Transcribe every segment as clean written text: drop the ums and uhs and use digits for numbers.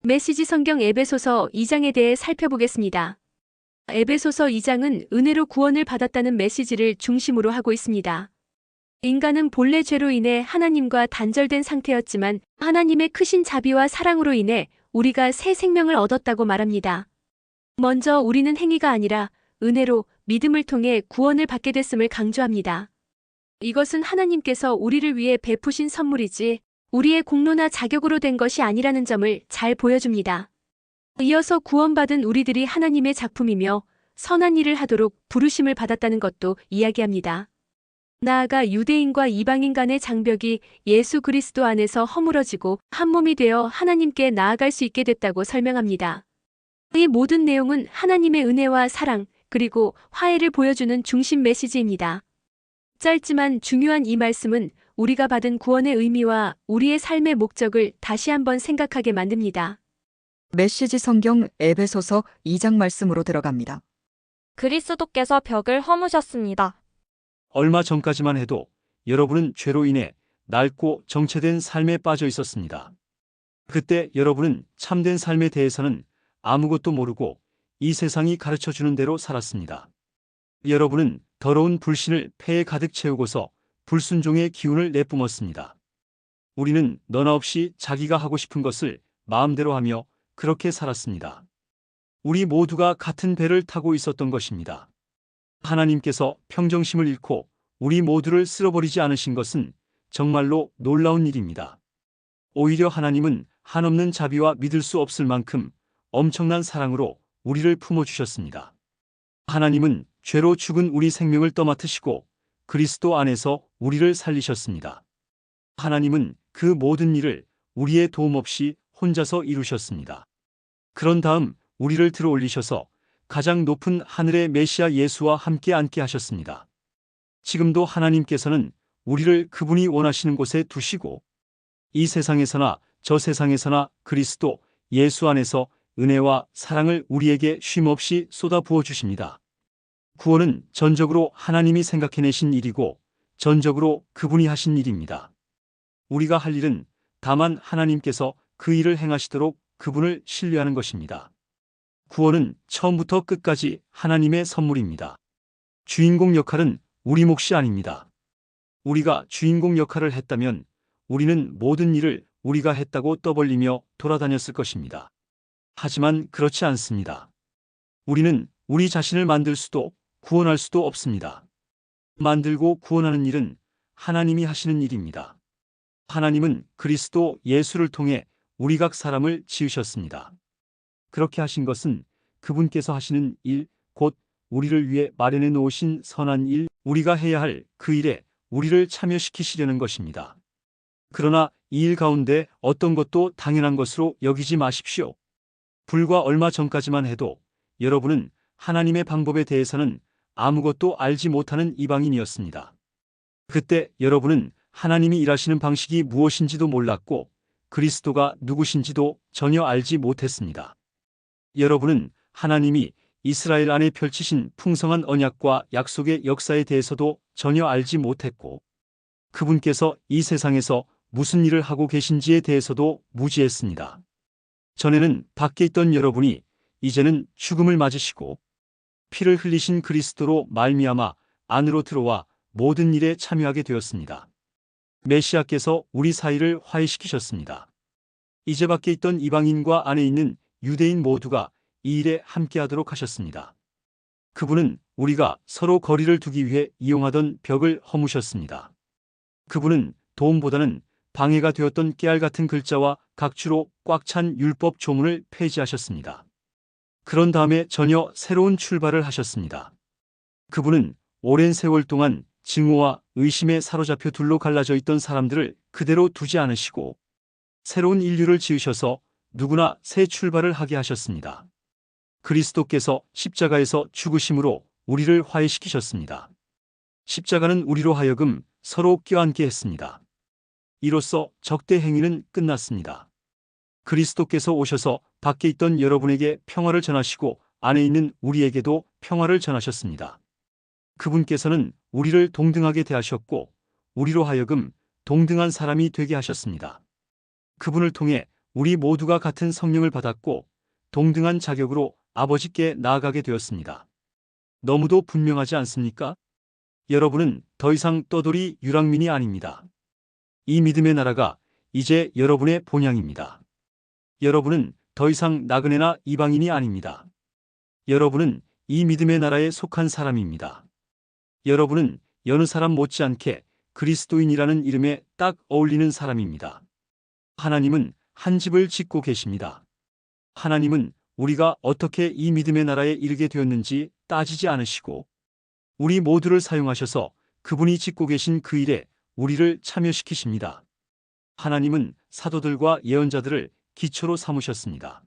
메시지 성경 에베소서 2장에 대해 살펴보겠습니다. 에베소서 2장은 은혜로 구원을 받았다는 메시지를 중심으로 하고 있습니다. 인간은 본래 죄로 인해 하나님과 단절된 상태였지만 하나님의 크신 자비와 사랑으로 인해 우리가 새 생명을 얻었다고 말합니다. 먼저 우리는 행위가 아니라 은혜로 믿음을 통해 구원을 받게 됐음을 강조합니다. 이것은 하나님께서 우리를 위해 베푸신 선물이지 우리의 공로나 자격으로 된 것이 아니라는 점을 잘 보여줍니다. 이어서 구원받은 우리들이 하나님의 작품이며 선한 일을 하도록 부르심을 받았다는 것도 이야기합니다. 나아가 유대인과 이방인 간의 장벽이 예수 그리스도 안에서 허물어지고 한 몸이 되어 하나님께 나아갈 수 있게 됐다고 설명합니다. 이 모든 내용은 하나님의 은혜와 사랑, 그리고 화해를 보여주는 중심 메시지입니다. 짧지만 중요한 이 말씀은 우리가 받은 구원의 의미와 우리의 삶의 목적을 다시 한번 생각하게 만듭니다. 메시지 성경 에베소서 2장 말씀으로 들어갑니다. 그리스도께서 벽을 허무셨습니다. 얼마 전까지만 해도 여러분은 죄로 인해 낡고 정체된 삶에 빠져 있었습니다. 그때 여러분은 참된 삶에 대해서는 아무것도 모르고 이 세상이 가르쳐주는 대로 살았습니다. 여러분은 더러운 불신을 폐에 가득 채우고서 불순종의 기운을 내뿜었습니다. 우리는 너나 없이 자기가 하고 싶은 것을 마음대로 하며 그렇게 살았습니다. 우리 모두가 같은 배를 타고 있었던 것입니다. 하나님께서 평정심을 잃고 우리 모두를 쓸어버리지 않으신 것은 정말로 놀라운 일입니다. 오히려 하나님은 한없는 자비와 믿을 수 없을 만큼 엄청난 사랑으로 우리를 품어주셨습니다. 하나님은 죄로 죽은 우리 생명을 떠맡으시고 그리스도 안에서 우리를 살리셨습니다. 하나님은 그 모든 일을 우리의 도움 없이 혼자서 이루셨습니다. 그런 다음 우리를 들어 올리셔서 가장 높은 하늘의 메시아 예수와 함께 앉게 하셨습니다. 지금도 하나님께서는 우리를 그분이 원하시는 곳에 두시고 이 세상에서나 저 세상에서나 그리스도 예수 안에서 은혜와 사랑을 우리에게 쉼없이 쏟아 부어 주십니다. 구원은 전적으로 하나님이 생각해내신 일이고 전적으로 그분이 하신 일입니다. 우리가 할 일은 다만 하나님께서 그 일을 행하시도록 그분을 신뢰하는 것입니다. 구원은 처음부터 끝까지 하나님의 선물입니다. 주인공 역할은 우리 몫이 아닙니다. 우리가 주인공 역할을 했다면 우리는 모든 일을 우리가 했다고 떠벌리며 돌아다녔을 것입니다. 하지만 그렇지 않습니다. 우리는 우리 자신을 만들 수도 구원할 수도 없습니다. 만들고 구원하는 일은 하나님이 하시는 일입니다. 하나님은 그리스도 예수를 통해 우리 각 사람을 지으셨습니다. 그렇게 하신 것은 그분께서 하시는 일, 곧 우리를 위해 마련해 놓으신 선한 일, 우리가 해야 할 그 일에 우리를 참여시키시려는 것입니다. 그러나 이 일 가운데 어떤 것도 당연한 것으로 여기지 마십시오. 불과 얼마 전까지만 해도 여러분은 하나님의 방법에 대해서는 아무것도 알지 못하는 이방인이었습니다. 그때 여러분은 하나님이 일하시는 방식이 무엇인지도 몰랐고 그리스도가 누구신지도 전혀 알지 못했습니다. 여러분은 하나님이 이스라엘 안에 펼치신 풍성한 언약과 약속의 역사에 대해서도 전혀 알지 못했고 그분께서 이 세상에서 무슨 일을 하고 계신지에 대해서도 무지했습니다. 전에는 밖에 있던 여러분이 이제는 죽음을 맞으시고 피를 흘리신 그리스도로 말미암아 안으로 들어와 모든 일에 참여하게 되었습니다. 메시아께서 우리 사이를 화해시키셨습니다. 이제 밖에 있던 이방인과 안에 있는 유대인 모두가 이 일에 함께하도록 하셨습니다. 그분은 우리가 서로 거리를 두기 위해 이용하던 벽을 허무셨습니다. 그분은 도움보다는 방해가 되었던 깨알 같은 글자와 각주로 꽉 찬 율법 조문을 폐지하셨습니다. 그런 다음에 전혀 새로운 출발을 하셨습니다. 그분은 오랜 세월 동안 증오와 의심에 사로잡혀 둘로 갈라져 있던 사람들을 그대로 두지 않으시고 새로운 인류를 지으셔서 누구나 새 출발을 하게 하셨습니다. 그리스도께서 십자가에서 죽으심으로 우리를 화해시키셨습니다. 십자가는 우리로 하여금 서로 껴안게 했습니다. 이로써 적대 행위는 끝났습니다. 그리스도께서 오셔서 밖에 있던 여러분에게 평화를 전하시고 안에 있는 우리에게도 평화를 전하셨습니다. 그분께서는 우리를 동등하게 대하셨고 우리로 하여금 동등한 사람이 되게 하셨습니다. 그분을 통해 우리 모두가 같은 성령을 받았고 동등한 자격으로 아버지께 나아가게 되었습니다. 너무도 분명하지 않습니까? 여러분은 더 이상 떠돌이 유랑민이 아닙니다. 이 믿음의 나라가 이제 여러분의 본향입니다. 여러분은 더 이상 나그네나 이방인이 아닙니다. 여러분은 이 믿음의 나라에 속한 사람입니다. 여러분은 여느 사람 못지않게 그리스도인이라는 이름에 딱 어울리는 사람입니다. 하나님은 한 집을 짓고 계십니다. 하나님은 우리가 어떻게 이 믿음의 나라에 이르게 되었는지 따지지 않으시고 우리 모두를 사용하셔서 그분이 짓고 계신 그 일에 우리를 참여시키십니다. 하나님은 사도들과 예언자들을 기초로 삼으셨습니다.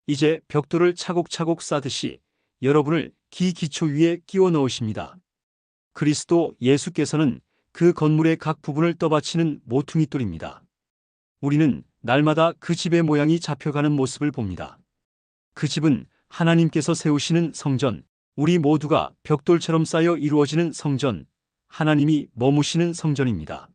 이제 벽돌을 차곡차곡 쌓듯이 여러분을 기초 위에 끼워 넣으십니다. 그리스도 예수께서는 그 건물의 각 부분을 떠받치는 모퉁이돌입니다. 우리는 날마다 그 집의 모양이 잡혀가는 모습을 봅니다. 그 집은 하나님께서 세우시는 성전, 우리 모두가 벽돌처럼 쌓여 이루어지는 성전, 하나님이 머무시는 성전입니다.